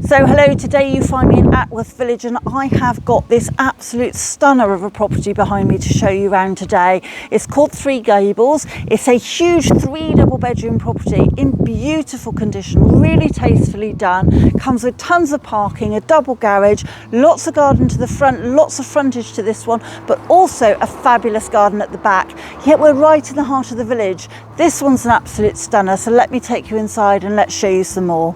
So hello, today you find me in Atworth village and I have got this absolute stunner of a property behind me to show you around today. It's called Three Gables. It's a huge 3 double bedroom property in beautiful condition, really tastefully done. Comes with tons of parking, a double garage, lots of garden to the front, lots of frontage to this one, but also a fabulous garden at the back. Yet we're right in the heart of the village. This one's an absolute stunner, so let me take you inside and let's show you some more.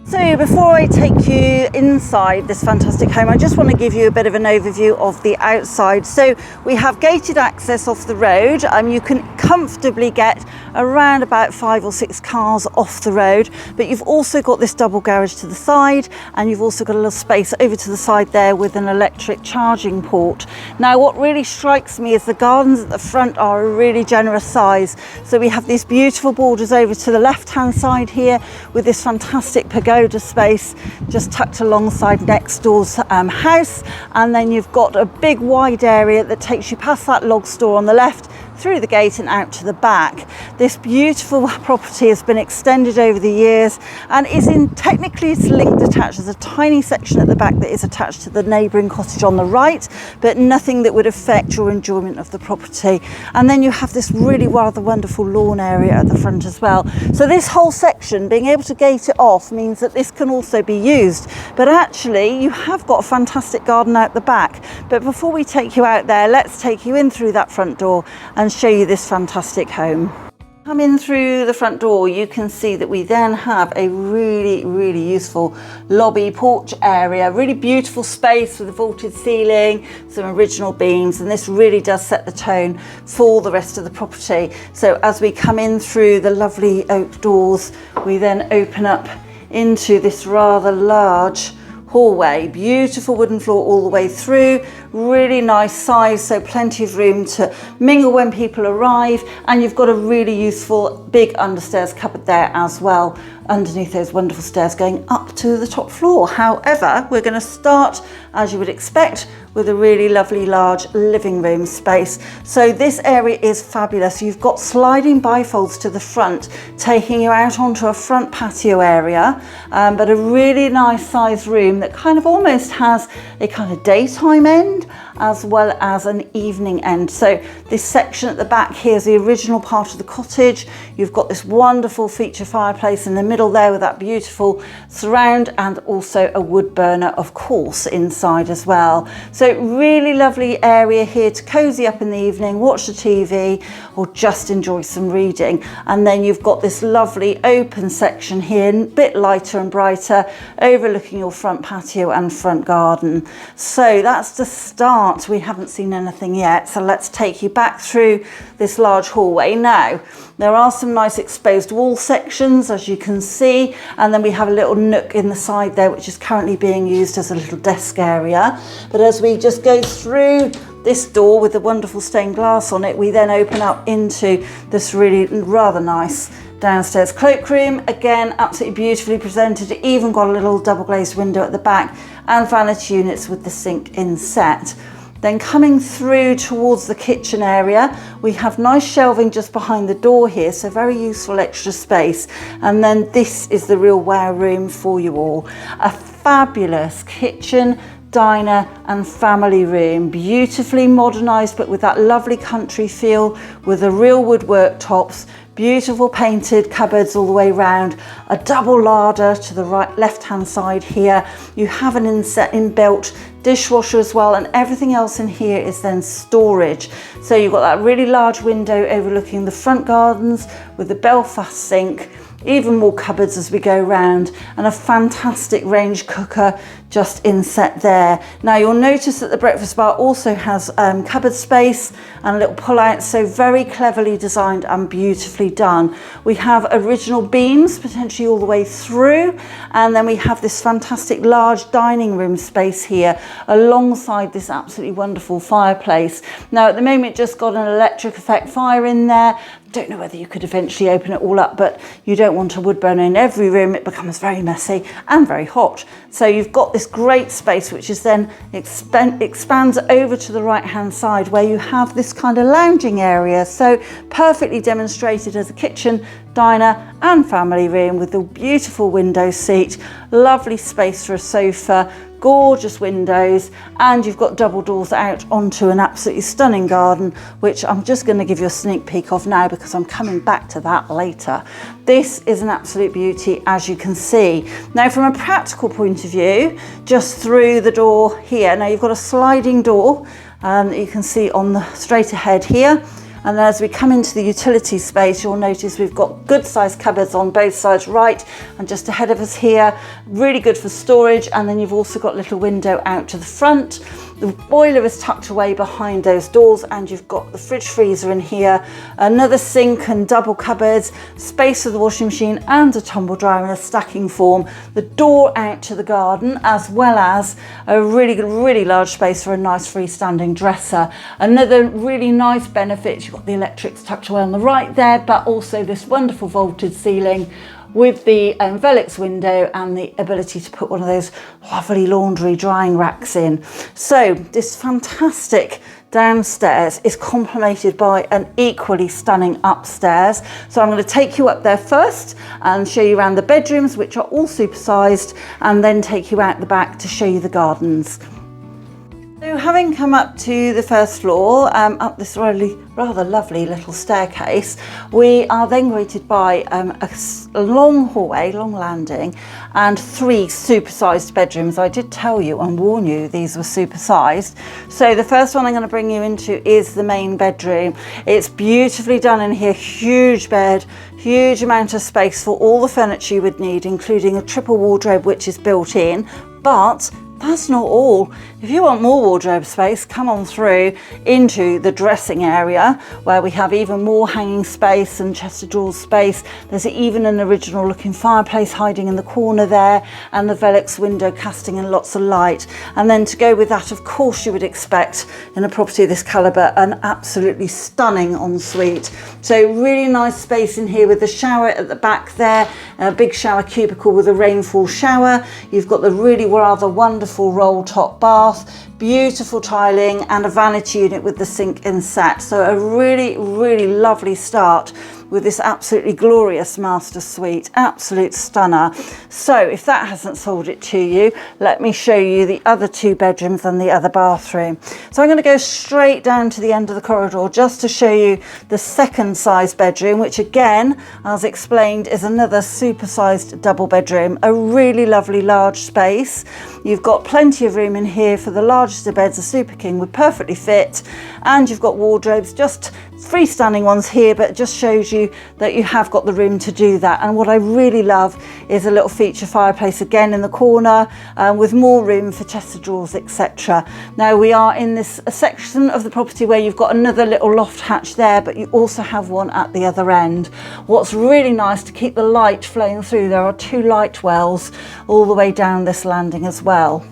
So before I take you inside this fantastic home, I just want to give you a bit of an overview of the outside. So we have gated access off the road. You can comfortably get around about 5 or 6 cars off the road, but you've also got this double garage to the side, and you've also got a little space over to the side there with an electric charging port. Now what really strikes me is the gardens at the front are a really generous size. So we have these beautiful borders over to the left hand side here with this fantastic pagoda space just tucked alongside next door's house, and then you've got a big wide area that takes you past that log store on the left, through the gate and out to the back. This beautiful property has been extended over the years and is technically it's linked attached. There's a tiny section at the back that is attached to the neighbouring cottage on the right, but nothing that would affect your enjoyment of the property. And then you have this really rather wonderful lawn area at the front as well. So this whole section, being able to gate it off, means that this can also be used. But actually you have got a fantastic garden out the back. But before we take you out there, let's take you in through that front door and show you this fantastic home. Come in through the front door, you can see that we then have a really useful lobby porch area, really beautiful space with a vaulted ceiling, some original beams, and this really does set the tone for the rest of the property. So as we come in through the lovely oak doors, we then open up into this rather large hallway, beautiful wooden floor all the way through, really nice size, so plenty of room to mingle when people arrive, and you've got a really useful big understairs cupboard there as well underneath those wonderful stairs going up to the top floor. However, we're going to start, as you would expect, with a really lovely large living room space. So this area is fabulous. You've got sliding bifolds to the front, taking you out onto a front patio area, but a really nice sized room that kind of almost has a kind of daytime end as well as an evening end. So this section at the back here is the original part of the cottage. You've got this wonderful feature fireplace in the middle there with that beautiful surround, and also a wood burner of course inside as well. So really lovely area here to cozy up in the evening, watch the TV, or just enjoy some reading. And then you've got this lovely open section here, a bit lighter and brighter, overlooking your front patio and front garden. So that's the start. We haven't seen anything yet, so let's take you back through this large hallway. Now there are some nice exposed wall sections, as you can see, and then we have a little nook in the side there which is currently being used as a little desk area. But as we just go through this door with the wonderful stained glass on it, we then open up into this really rather nice downstairs cloakroom. Again, absolutely beautifully presented, even got a little double glazed window at the back and vanity units with the sink inset. Then coming through towards the kitchen area, we have nice shelving just behind the door here, so very useful extra space. And then this is the real wow room for you all. A fabulous kitchen, diner and family room, beautifully modernised but with that lovely country feel, with the real wood worktops, beautiful painted cupboards all the way round, a double larder to the right left hand side here. You have an inbuilt dishwasher as well, and everything else in here is then storage. So you've got that really large window overlooking the front gardens with the Belfast sink, even more cupboards as we go round, and a fantastic range cooker just inset there. Now you'll notice that the breakfast bar also has cupboard space and a little pull out, so very cleverly designed and beautifully done. We have original beams potentially all the way through, and then we have this fantastic large dining room space here alongside this absolutely wonderful fireplace. Now at the moment just got an electric effect fire in there. Don't know whether you could eventually open it all up, but you don't want a wood burner in every room. It becomes very messy and very hot. So you've got this this great space which is then expands over to the right hand side, where you have this kind of lounging area, so perfectly demonstrated as a kitchen, diner and family room, with a beautiful window seat, lovely space for a sofa, gorgeous windows, and you've got double doors out onto an absolutely stunning garden, which I'm just going to give you a sneak peek of now because I'm coming back to that later. This is an absolute beauty, as you can see. Now, from a practical point of view, just through the door here, now you've got a sliding door that you can see on the straight ahead here. And as we come into the utility space, you'll notice we've got good sized cupboards on both sides, right and just ahead of us here. Really good for storage. And then you've also got a little window out to the front. The boiler is tucked away behind those doors, and you've got the fridge freezer in here, another sink and double cupboards, space for the washing machine and a tumble dryer in a stacking form, the door out to the garden, as well as a really large space for a nice freestanding dresser. Another really nice benefit, you've got the electrics tucked away on the right there, but also this wonderful vaulted ceiling with the Velux window and the ability to put one of those lovely laundry drying racks in. So this fantastic downstairs is complemented by an equally stunning upstairs. So I'm going to take you up there first and show you around the bedrooms, which are all supersized, and then take you out the back to show you the gardens. So having come up to the first floor, up this rather lovely little staircase, we are then greeted by a long hallway, long landing, and 3 supersized bedrooms. I did tell you and warn you these were supersized. So the first one I'm going to bring you into is the main bedroom. It's beautifully done in here, huge bed, huge amount of space for all the furniture you would need, including a triple wardrobe which is built in, but that's not all. If you want more wardrobe space, come on through into the dressing area, where we have even more hanging space and chest of drawers space. There's even an original looking fireplace hiding in the corner there, and the Velux window casting in lots of light. And then to go with that, of course, you would expect in a property of this calibre an absolutely stunning ensuite. So really nice space in here with the shower at the back there, a big shower cubicle with a rainfall shower. You've got the really rather wonderful roll top bath, beautiful tiling, and a vanity unit with the sink inset. So a really lovely start with this absolutely glorious master suite, absolute stunner. So if that hasn't sold it to you, let me show you the other 2 bedrooms and the other bathroom. So I'm going to go straight down to the end of the corridor just to show you the second size bedroom, which again, as explained, is another supersized double bedroom, a really lovely large space. You've got plenty of room in here for the largest of beds, a Super King would perfectly fit, and you've got wardrobes, just freestanding ones here, but it just shows you that you have got the room to do that. And what I really love is a little feature fireplace again in the corner, with more room for chest of drawers, etc. Now we are in this section of the property where you've got another little loft hatch there, but you also have one at the other end. What's really nice, to keep the light flowing through, there are 2 light wells all the way down this landing as well.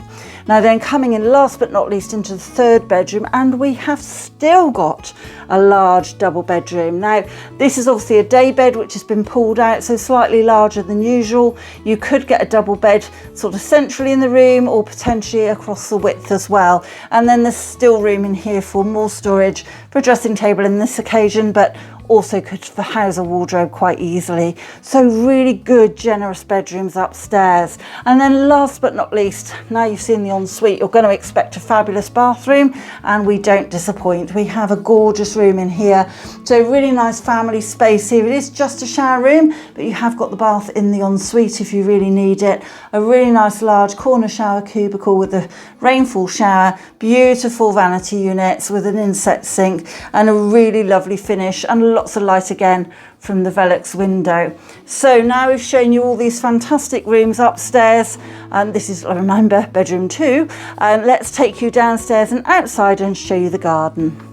Now then, coming in last but not least into the 3rd bedroom, and we have still got a large double bedroom. Now this is obviously a day bed which has been pulled out, so slightly larger than usual. You could get a double bed sort of centrally in the room, or potentially across the width as well. And then there's still room in here for more storage, for a dressing table in this occasion, but also could house a wardrobe quite easily. So really good, generous bedrooms upstairs. And then last but not least, now you've seen the ensuite, you're going to expect a fabulous bathroom, and we don't disappoint. We have a gorgeous room in here. So really nice family space here. It is just a shower room, but you have got the bath in the ensuite if you really need it. A really nice large corner shower cubicle with a rainfall shower, beautiful vanity units with an inset sink, and a really lovely finish, and lots of light again from the Velux window. So now we've shown you all these fantastic rooms upstairs, and this is, remember, bedroom 2, and let's take you downstairs and outside and show you the garden.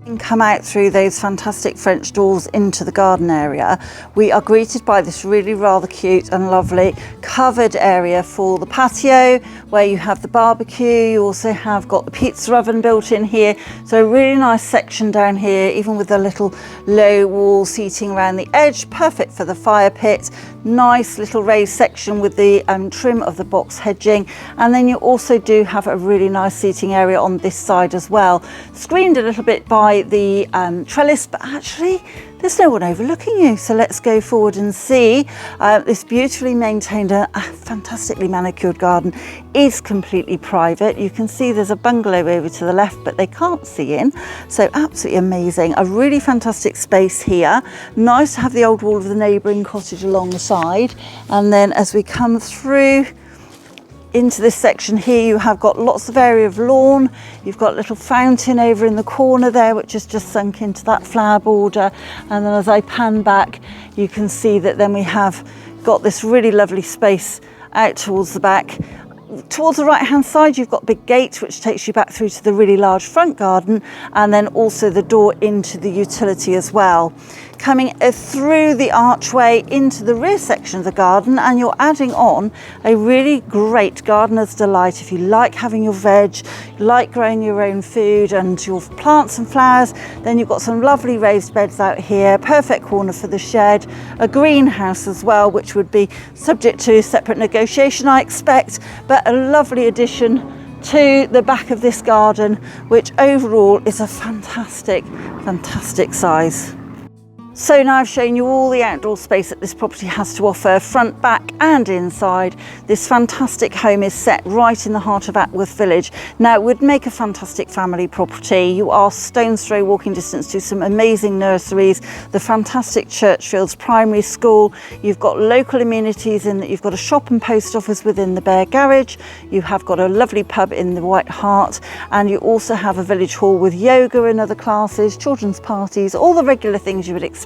And come out through those fantastic French doors into the garden area. We are greeted by this really rather cute and lovely covered area for the patio, where you have the barbecue. You also have got the pizza oven built in here, so a really nice section down here, even with a little low wall seating around the edge, perfect for the fire pit. nice little raised section with the trim of the box hedging, and then you also do have a really nice seating area on this side as well, screened a little bit by the trellis, but actually there's no one overlooking you. So let's go forward and see. This beautifully maintained, a fantastically manicured garden is completely private. You can see there's a bungalow over to the left, but they can't see in. So absolutely amazing. A really fantastic space here. Nice to have the old wall of the neighbouring cottage along the side. And then as we come through into this section here, you have got lots of area of lawn. You've got a little fountain over in the corner there, which has just sunk into that flower border. And then as I pan back, you can see that then we have got this really lovely space out towards the back. Towards the right hand side, you've got a big gate which takes you back through to the really large front garden, and then also the door into the utility as well. Coming through the archway into the rear section of the garden, and you're adding on a really great gardener's delight. If you like having your veg, you like growing your own food and your plants and flowers, then you've got some lovely raised beds out here, perfect corner for the shed, a greenhouse as well, which would be subject to separate negotiation, I expect, but a lovely addition to the back of this garden, which overall is a fantastic size. So now I've shown you all the outdoor space that this property has to offer, front, back and inside. This fantastic home is set right in the heart of Atworth village. Now it would make a fantastic family property. You are stone's throw walking distance to some amazing nurseries, the fantastic Churchfields Primary School. You've got local amenities in that you've got a shop and post office within the bare garage. You have got a lovely pub in the White Hart, and you also have a village hall with yoga and other classes, children's parties, all the regular things you would expect.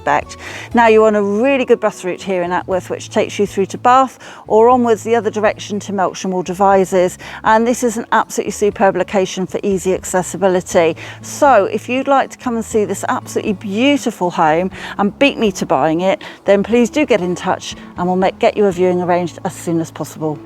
Now you're on a really good bus route here in Atworth, which takes you through to Bath or onwards the other direction to Melksham or Devizes, and this is an absolutely superb location for easy accessibility. So if you'd like to come and see this absolutely beautiful home and beat me to buying it, then please do get in touch and we'll get you a viewing arranged as soon as possible.